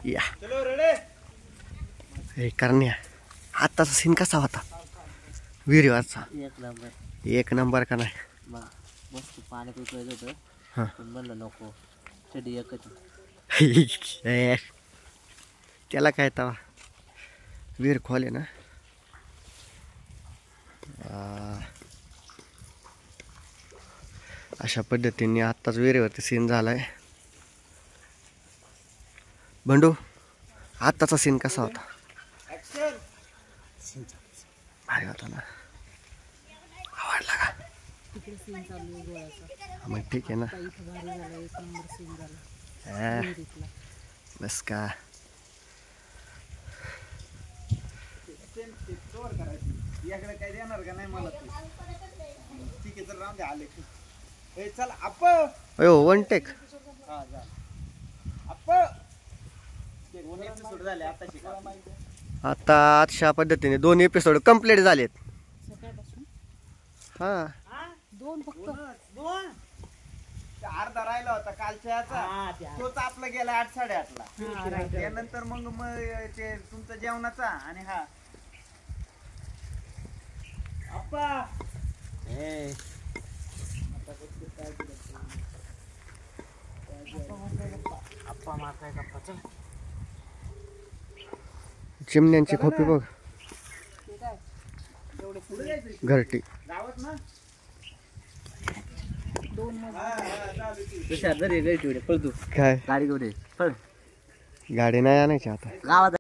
या हे करण्या आत्ताचा सीन कसा होता विहिरीवरचा? एक नंबर का नाही? मस्त पाण्यात उतरायचं होतं हां पण म्हणलं नको चढी एकच. त्याला काय तवा विहीर खोल आहे ना. अशा पद्धतीने आत्ताच विहिरीवरती सीन झालाय. बंडू आत्ताचा सीन कसा होता? भारी होता ना. आवडला का? मग ठीक आहे ना. बस का काय देणार का नाही मला? ठीक आहे तर राहून दे. आले चल आप अयो वन टेक. झाले आता आता अशा पद्धतीने 2 एपिसोड कंप्लीट झालेत. हा दोन फक्त दोन. अर्धा राहिला होता कालच्या याचा, तोच आपला गेला 8 साडेआठ ला. त्यानंतर मग ते तुमचा जेवणाचा आणि हा अप्पा अप्पा मारताय गप्पा. चल चिमण्यांची खोपी बघ घरटी. गावात ना तुषार जरी गैर पळ तू काय गाडी घेऊन ये पळ. गाडी नाही आणायची आता गावात